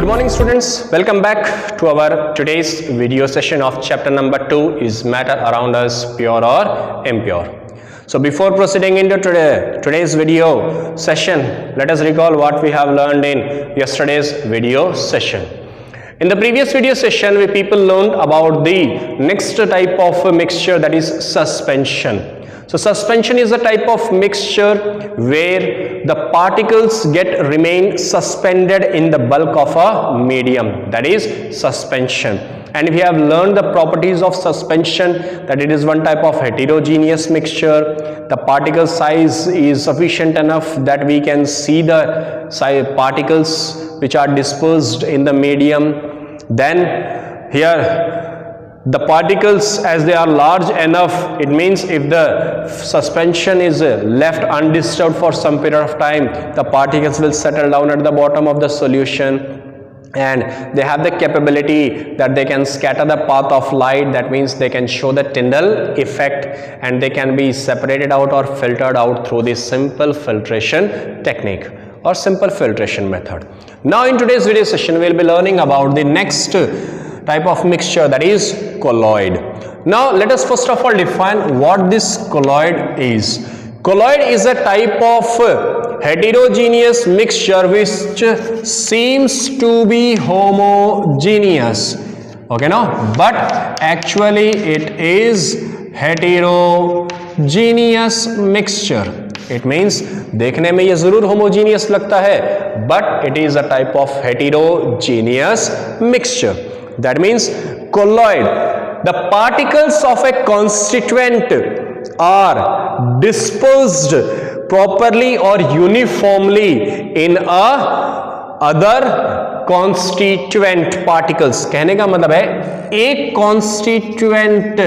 Good morning students, welcome back to our today's video session of chapter number 2 is matter around us pure or impure. So before proceeding into today's video session, let us recall what we have learned in yesterday's video session. In the previous video session, we people learned about the next type of mixture, that is suspension. So suspension is a type of mixture where the particles remain suspended in the bulk of a medium, that is suspension. And we have learned the properties of suspension, that it is one type of heterogeneous mixture. The particle size is sufficient enough that we can see the particles which are dispersed in the medium. Then here the particles, as they are large enough, it means if the suspension is left undisturbed for some period of time, the particles will settle down at the bottom of the solution, and they have the capability that they can scatter the path of light. That means they can show the Tyndall effect, and they can be separated out or filtered out through this simple filtration technique or simple filtration method. Now in today's video session, we will be learning about the next type of mixture, that is colloid. Now let us first of all define what this colloid is. Colloid is a type of heterogeneous mixture which seems to be homogeneous, okay, no, but actually it is heterogeneous mixture. It means देखने में ये जरूर homogeneous लगता है, but it is a type of heterogeneous mixture. That means colloid, the particles of a constituent are dispersed properly or uniformly in other constituent particles. कहने का मतलब है एक constituent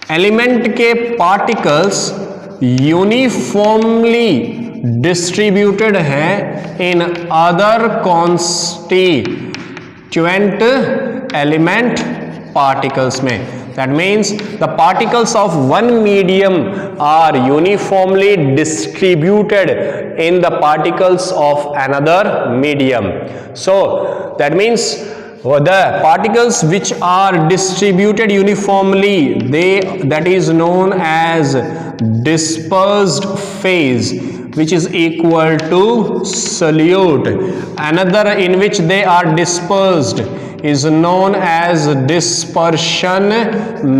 element के particles uniformly distributed है in other constituent element particles में. That means the particles of one medium are uniformly distributed in the particles of another medium. So that means the particles which are distributed uniformly, that is known as dispersed phase, which is equal to solute. Another in which they are dispersed is known as dispersion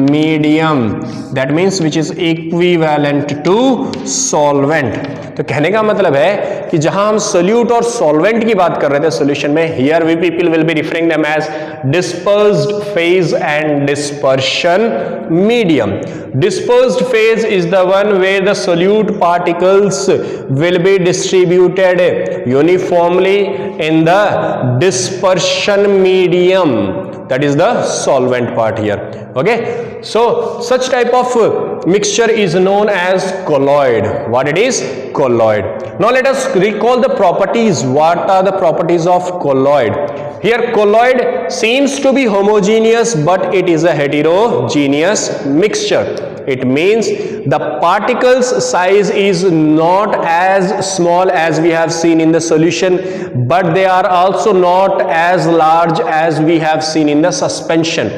medium, that means which is equivalent to solvent. तो कहने का मतलब है कि जहां हम solute और solvent की बात कर रहे थे सॉल्यूशन में, here we people will be referring them as dispersed phase and dispersion medium. Dispersed phase is the one where the solute particles will be distributed uniformly in the dispersion medium, that is the solvent part here. Okay, so such type of mixture is known as colloid. What it is? Colloid. Now let us recall the properties. What are the properties of colloid? Here colloid seems to be homogeneous, but it is a heterogeneous mixture. It means the particles size is not as small as we have seen in the solution, but they are also not as large as we have seen in the suspension.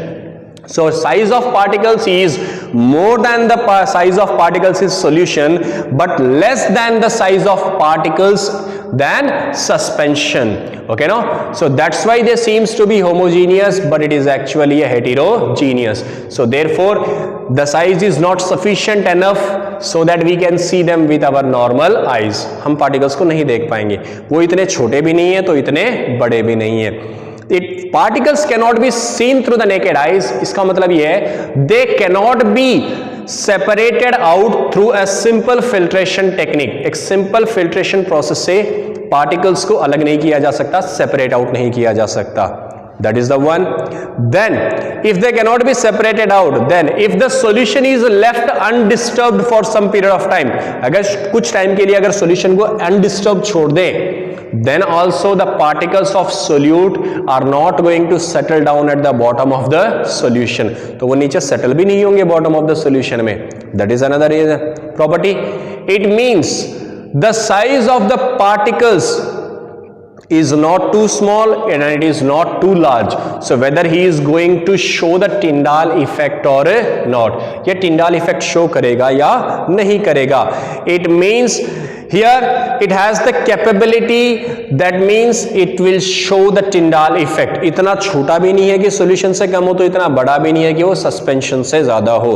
So size of particles is more than the size of particles in solution, but less than the size of particles than suspension. Okay, no? So that's why they seems to be homogeneous, but it is actually a heterogeneous. So therefore the size is not sufficient enough so that we can see them with our normal eyes. हम particles को नहीं देख पाएंगे, वो इतने छोटे भी नहीं है तो इतने बड़े भी नहीं है. Particles cannot be seen through the naked eyes. इसका मतलब ये है they cannot be separated out through a simple filtration technique. एक simple filtration process से particles को अलग नहीं किया जा सकता, separate out नहीं किया जा सकता. That is the one. Then if they cannot be separated out, then if the solution is left undisturbed for some period of time, अगर कुछ time के लिए अगर solution को undisturbed छोड़ दें, then also the particles of solute are not going to settle down at the bottom of the solution. तो वो नीचे settle भी नहीं होंगे bottom of the solution में. That is another property. It means the size of the particles is not too small and it is not too large. So whether he is going to show the Tyndall effect or not, ये Tyndall effect show करेगा या नहीं करेगा. It means here it has the capability, that means it will show the Tyndall effect. इतना छोटा भी नहीं है कि solution से कम हो, तो इतना बड़ा भी नहीं है कि वो suspension से ज्यादा हो.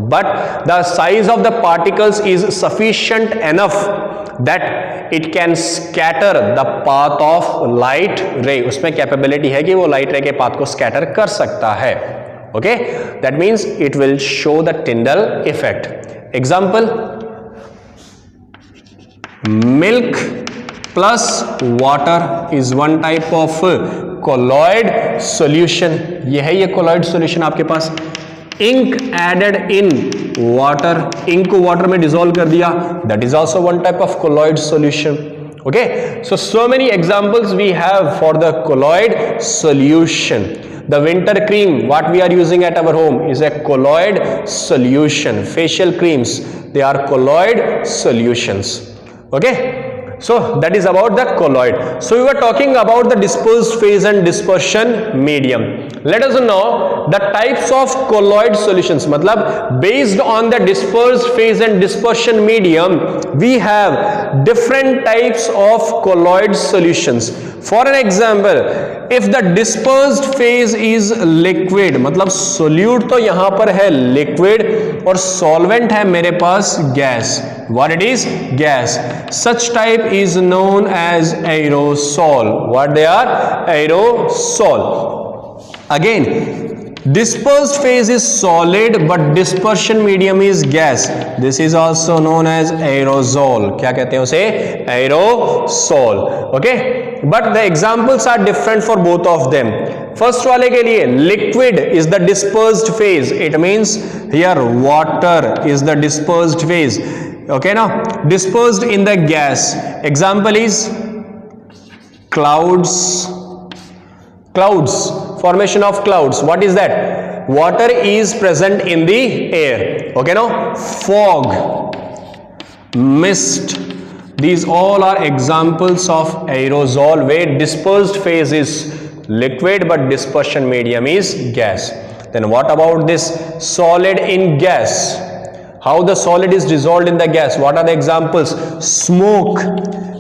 But the size of the particles is sufficient enough that it can scatter the path of light ray. उसमें capability है कि वो light ray के path को scatter कर सकता है. Okay, that means it will show the Tyndall effect. Example, milk plus water is one type of colloid solution. ये है ये colloid solution आपके पास. Ink added in water, ink को water में dissolve कर दिया, that is also one type of colloid solution. Okay, so many examples we have for the colloid solution. The winter cream what we are using at our home is a colloid solution. Facial creams, they are colloid solutions. Okay, so that is about the colloid. So we were talking about the dispersed phase and dispersion medium. Let us know the types of colloid solutions. मतलब based on the dispersed phase and dispersion medium, we have different types of colloid solutions. For an example, if the dispersed phase is liquid, मतलब solute तो यहाँ पर है liquid और solvent है मेरे पास gas. What it is? Gas. Such type is known as aerosol. What they are? Aerosol. Again, dispersed phase is solid but dispersion medium is gas. This is also known as aerosol. क्या कहते हैं उसे? Aerosol. Okay, but the examples are different for both of them. First वाले के लिए liquid is the dispersed phase. It means here water is the dispersed phase. Okay, now dispersed in the gas. Example is clouds. Clouds, formation of clouds. What is that? Water is present in the air. Okay, now fog, mist, these all are examples of aerosol where dispersed phase is liquid but dispersion medium is gas. Then what about this solid in gas? How the solid is dissolved in the gas? What are the examples? Smoke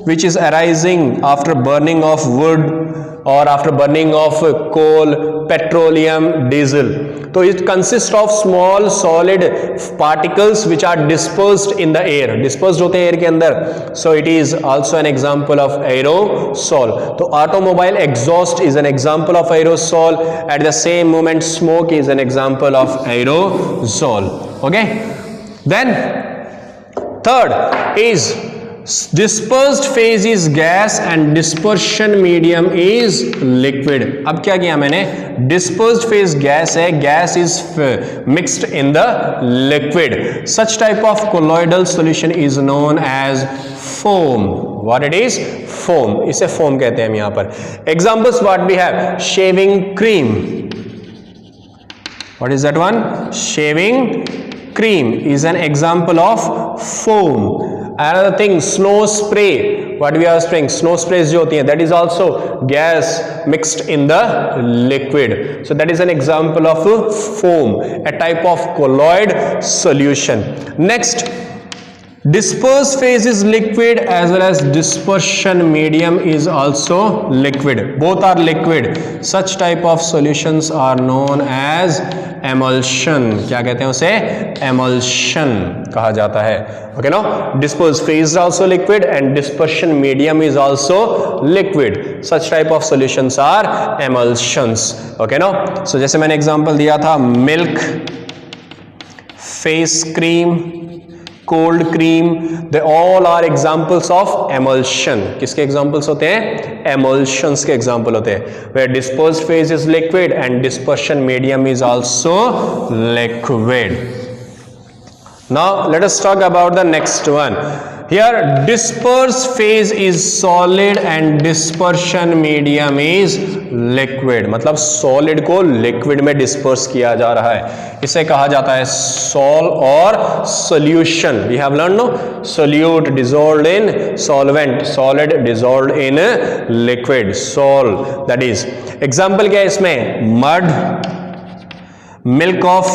which is arising after burning of wood or after burning of coal, petroleum, diesel. So it consists of small solid particles which are dispersed in the air. Dispersed होते हैं air के अंदर. So it is also an example of aerosol. तो automobile exhaust is an example of aerosol. At the same moment, smoke is an example of aerosol. Okay. Then third is dispersed phase is gas and dispersion medium is liquid. अब क्या किया मैंने? Dispersed phase gas है, gas is mixed in the liquid. Such type of colloidal solution is known as foam. What it is? Foam. इसे foam कहते हैं हम यहाँ पर. Examples what we have? Shaving cream. What is that one? Shaving cream is an example of foam. Another thing, snow spray. What we are spraying? Snow sprays जो होती हैं, that is also gas mixed in the liquid. So that is an example of foam, a type of colloid solution. Next, dispersed phase is liquid as well as dispersion medium is also liquid. Both are liquid. Such type of solutions are known as emulsion. क्या कहते हैं उसे? Emulsion कहा जाता है. Okay, no? Dispersed phase is also liquid and dispersion medium is also liquid. Such type of solutions are emulsions. Okay, no? So जैसे मैंने example दिया था, milk, face cream, cold cream, they all are examples of emulsion. किसके examples होते हैं? Emulsions के example होते हैं, where dispersed phase is liquid and dispersion medium is also liquid. Now let us talk about the next one. here disperse phase is solid and dispersion medium is liquid, मतलब solid को liquid में disperse किया जा रहा है, इसे कहा जाता है sol और solution. We have learned no, solute dissolved in solvent, solid dissolved in liquid, sol. that is example क्या है इसमें, mud, milk of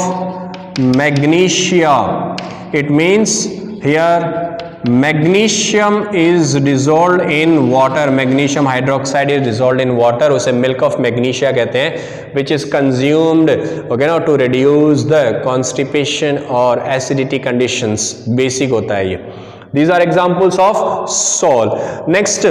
magnesia. It means here magnesium is dissolved in water, magnesium hydroxide is dissolved in water, उसे milk of magnesia कहते हैं, which is consumed okay ना to reduce the constipation or acidity conditions. Basic होता है ये. These are examples of sol. Next,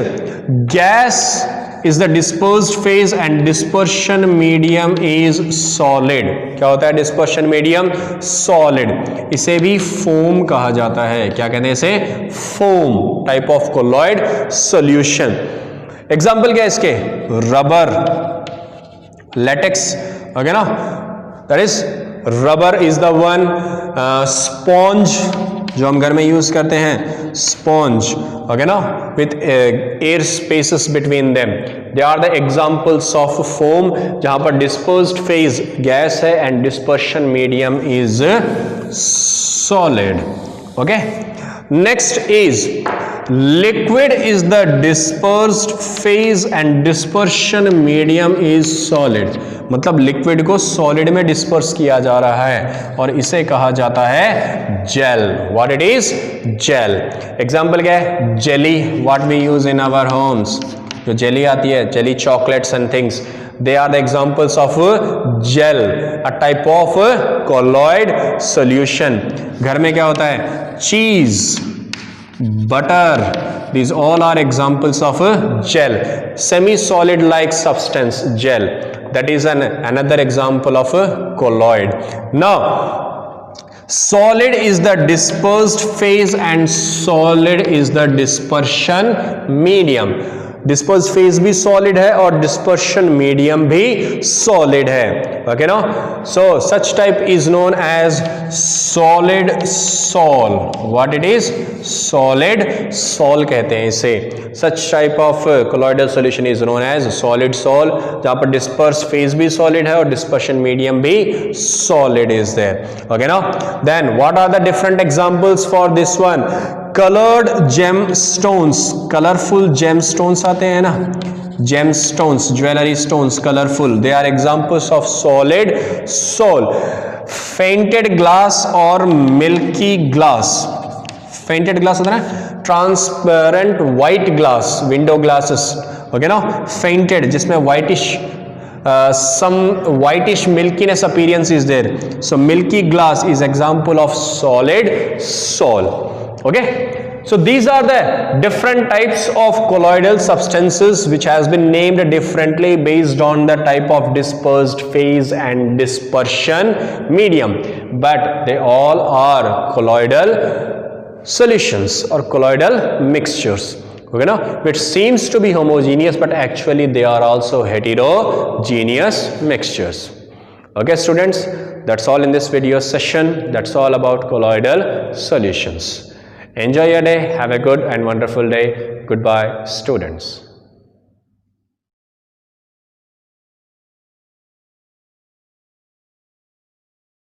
gas is the dispersed phase and dispersion medium is solid. क्या होता है dispersion medium? Solid. इसे भी foam कहा जाता है. क्या कहते हैं इसे? Foam, type of colloid solution. Example क्या है इसके? Rubber, latex, okay ना? That is rubber is the one. Sponge जो हम घर में यूज करते हैं, स्पॉन्ज, ओके ना, with air spaces between them, they are the examples of foam, जहां पर डिस्पर्स्ड फेज गैस है and dispersion medium is solid. Okay, next is liquid is the dispersed phase and dispersion medium is solid. मतलब liquid को solid में disperse किया जा रहा है और इसे कहा जाता है gel. What it is? Gel. Example क्या है? Jelly, what we use in our homes. जो जेली आती है, jelly chocolates and things, they are the examples of gel, a type of colloid solution. घर में क्या होता है? चीज, butter, these all are examples of a gel. Semi-solid like substance, gel, that is another example of a colloid. Now solid is the dispersed phase and solid is the dispersion medium. Disperse phase भी solid है और dispersion medium भी solid है. Okay ना, so such type is known as solid sol. What it is? Solid sol कहते हैं इसे. Such type of colloidal solution is known as solid sol, जहां पर डिस्पर्स फेज भी सॉलिड है और डिस्पर्शन मीडियम भी सॉलिड इज देयर. ओके ना, then what are the different examples for this one? colored gemstones, colorful gemstones आते हैं ना, gemstones, jewelry stones, colorful, they are examples of solid sol. Fainted glass और milky glass. Fainted glass होता है ना, transparent white glass, window glasses, okay ना. Fainted जिसमें whitish some whitish milkiness appearance is there, so milky glass is example of solid sol. Okay, so these are the different types of colloidal substances which has been named differently based on the type of dispersed phase and dispersion medium, but they all are colloidal solutions or colloidal mixtures. Okay, now which seems to be homogeneous but actually they are also heterogeneous mixtures. Okay students, that's all in this video session. That's all about colloidal solutions. Enjoy your day. Have a good and wonderful day. Goodbye students.